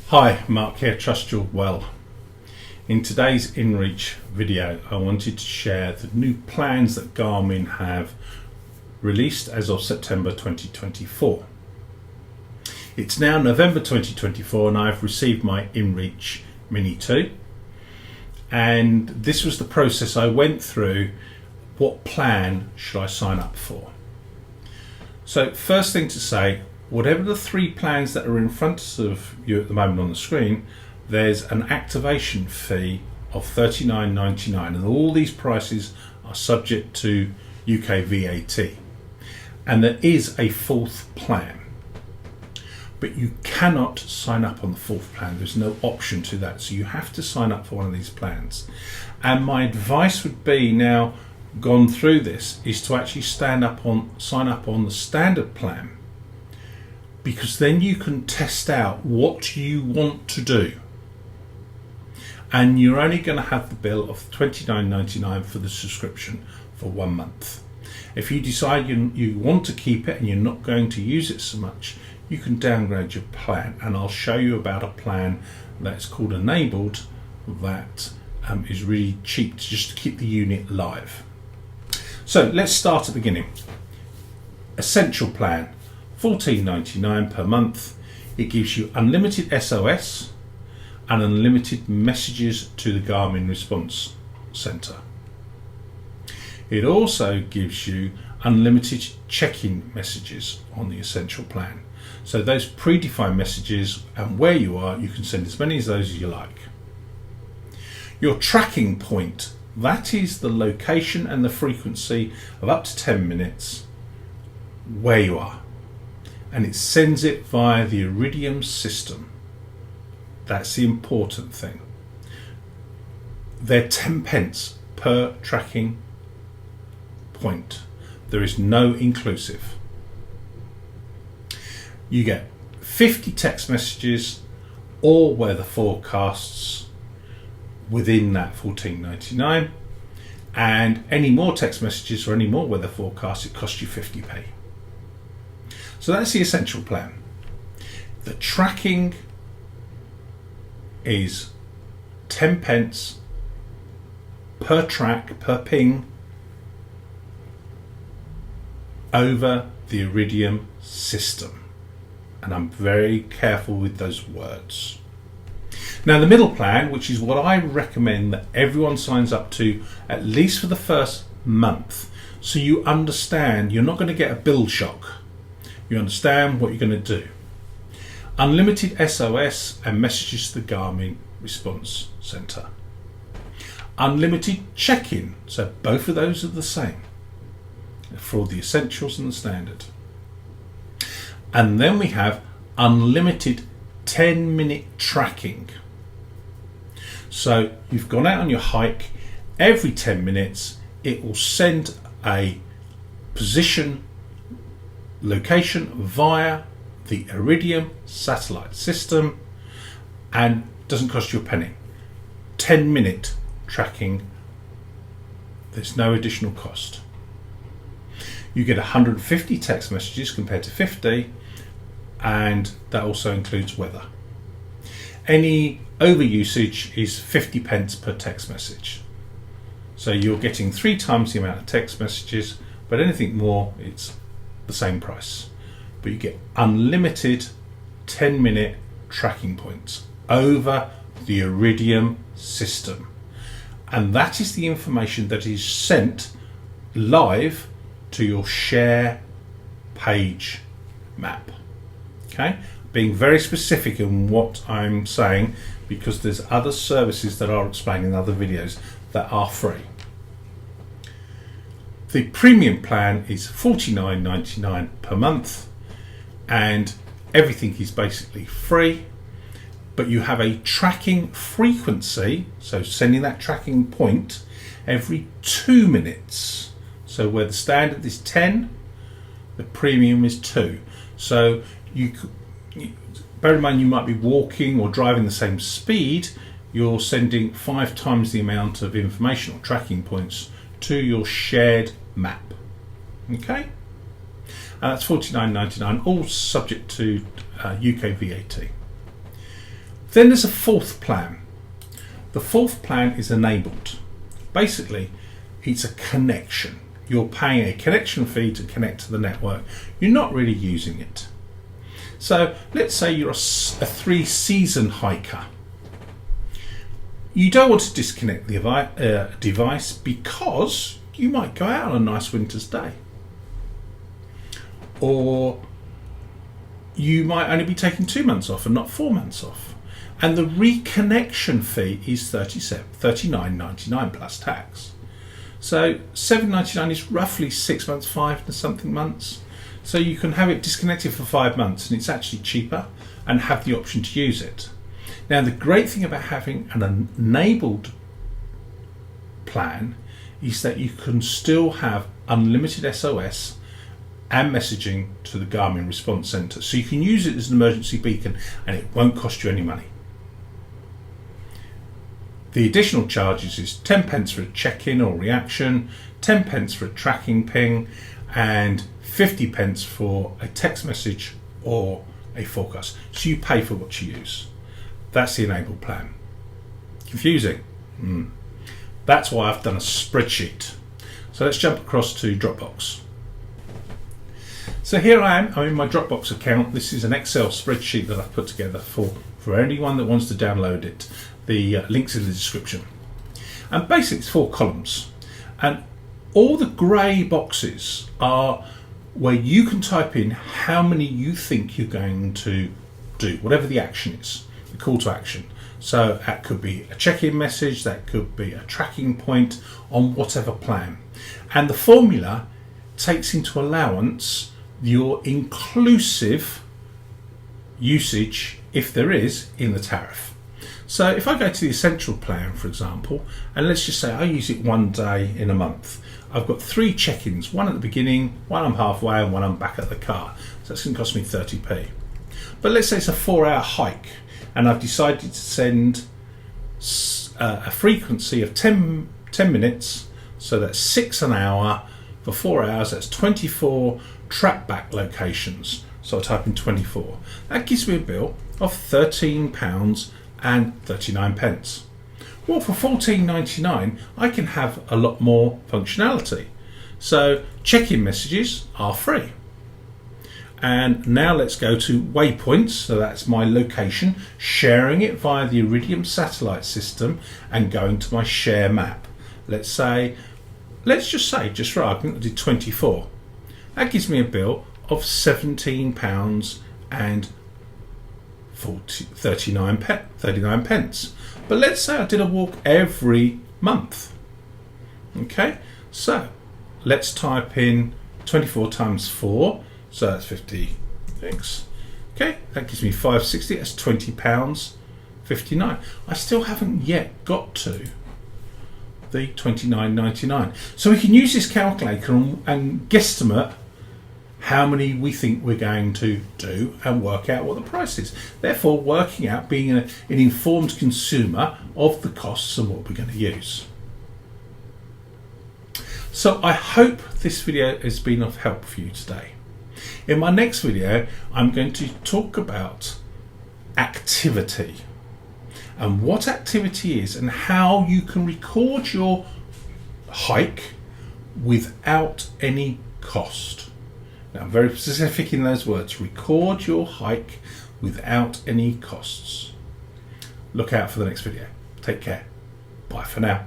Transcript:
Hi, Mark here, trust you're well. In today's inReach video, I wanted to share the new plans that Garmin have released as of September 2024. It's now November 2024 and I've received my inReach Mini 2. And this was the process I went through. What plan should I sign up for? So first thing to say, whatever the three plans that are in front of you at the moment on the screen, there's an activation fee of $39.99 and all these prices are subject to UK VAT. And there is a fourth plan, but you cannot sign up on the fourth plan. There's no option to that, so you have to sign up for one of these plans. And my advice would be, now gone through this, is to actually sign up on the standard plan, because then you can test out what you want to do, and you're only going to have the bill of $29.99 for the subscription for 1 month. If you decide you want to keep it and you're not going to use it so much, you can downgrade your plan, and I'll show you about a plan that's called Enabled that is really cheap just to keep the unit live. So let's start at the beginning. Essential plan, $14.99 per month. It gives you unlimited SOS and unlimited messages to the Garmin response center. It also gives you unlimited check-in messages on the essential plan. So those predefined messages and where you are, you can send as many of those as you like. Your tracking point, that is the location and the frequency of up to 10 minutes where you are. And it sends it via the Iridium system. That's the important thing. They're 10 pence per tracking point. There is no inclusive. You get 50 text messages or weather forecasts within that $14.99, and any more text messages or any more weather forecasts, it costs you 50p. So that's the essential plan. The tracking is 10 pence per track, per ping, over the Iridium system. And I'm very careful with those words. Now the middle plan, which is what I recommend that everyone signs up to, at least for the first month, so you understand you're not going to get a bill shock. You understand what you're going to do. Unlimited SOS and messages to the Garmin response center. Unlimited check-in, so both of those are the same for the essentials and the standard. And then we have unlimited 10-minute tracking. So you've gone out on your hike, every 10 minutes it will send a position location via the Iridium satellite system, and doesn't cost you a penny. 10-minute tracking, there's no additional cost. You get 150 text messages compared to 50, and that also includes weather. Any over usage is 50 pence per text message. So you're getting 3 times the amount of text messages, but anything more, it's the same price. But you get unlimited 10-minute tracking points over the Iridium system. And that is the information that is sent live to your share page map. Okay, being very specific in what I'm saying, because there's other services that I'll explain in other videos that are free. The premium plan is $49.99 per month, and everything is basically free, but you have a tracking frequency, so sending that tracking point every 2 minutes. So where the standard is 10, the premium is 2. So you bear in mind, you might be walking or driving the same speed. You're sending 5 times the amount of information or tracking points to your shared map. Okay, and that's $49.99, all subject to UK VAT. Then there's a fourth plan. The fourth plan is enabled. Basically, it's a connection. You're paying a connection fee to connect to the network. You're not really using it. So let's say you're a 3-season hiker. You don't want to disconnect the device because you might go out on a nice winter's day. Or you might only be taking 2 months off and not 4 months off. And the reconnection fee is $39.99 plus tax. So $7.99 is roughly 6 months, 5 and something months. So you can have it disconnected for 5 months and it's actually cheaper and have the option to use it. Now the great thing about having an enabled plan is that you can still have unlimited SOS and messaging to the Garmin response center. So you can use it as an emergency beacon and it won't cost you any money. The additional charges is 10 pence for a check-in or reaction, 10 pence for a tracking ping, and 50 pence for a text message or a forecast. So you pay for what you use. That's the enabled plan. Confusing? That's why I've done a spreadsheet. So let's jump across to Dropbox. So here I am, I'm in my Dropbox account. This is an Excel spreadsheet that I've put together for anyone that wants to download it. The link's in the description. And basically it's 4 columns. And all the grey boxes are where you can type in how many you think you're going to do, whatever the action is, the call to action. So that could be a check-in message, that could be a tracking point on whatever plan. And the formula takes into allowance your inclusive usage, if there is, in the tariff. So if I go to the essential plan, for example, and let's just say I use it 1 day in a month, I've got 3 check-ins, one at the beginning, one I'm halfway, and one I'm back at the car. So that's going to cost me 30p. But let's say it's a 4-hour hike, and I've decided to send a frequency of 10 minutes, so that's 6 an hour for 4 hours. That's 24 track back locations. So I type in 24. That gives me a bill of £13 and 39 pence. Well, for $14.99 I can have a lot more functionality. So check-in messages are free. And now let's go to waypoints. So that's my location, sharing it via the Iridium satellite system and going to my share map. Let's just say, just for argument, I did 24. That gives me a bill of £17 and 39 pence. But let's say I did a walk every month. Okay, so let's type in 24 times 4, so that's 56. Okay, that gives me 560. That's £20, 59. I still haven't yet got to the $29.99. So we can use this calculator and guesstimate how many we think we're going to do and work out what the price is. Therefore, working out, being an informed consumer of the costs and what we're going to use. So I hope this video has been of help for you today. In my next video, I'm going to talk about activity and what activity is and how you can record your hike without any cost. Now, I'm very specific in those words. Record your hike without any costs. Look out for the next video. Take care. Bye for now.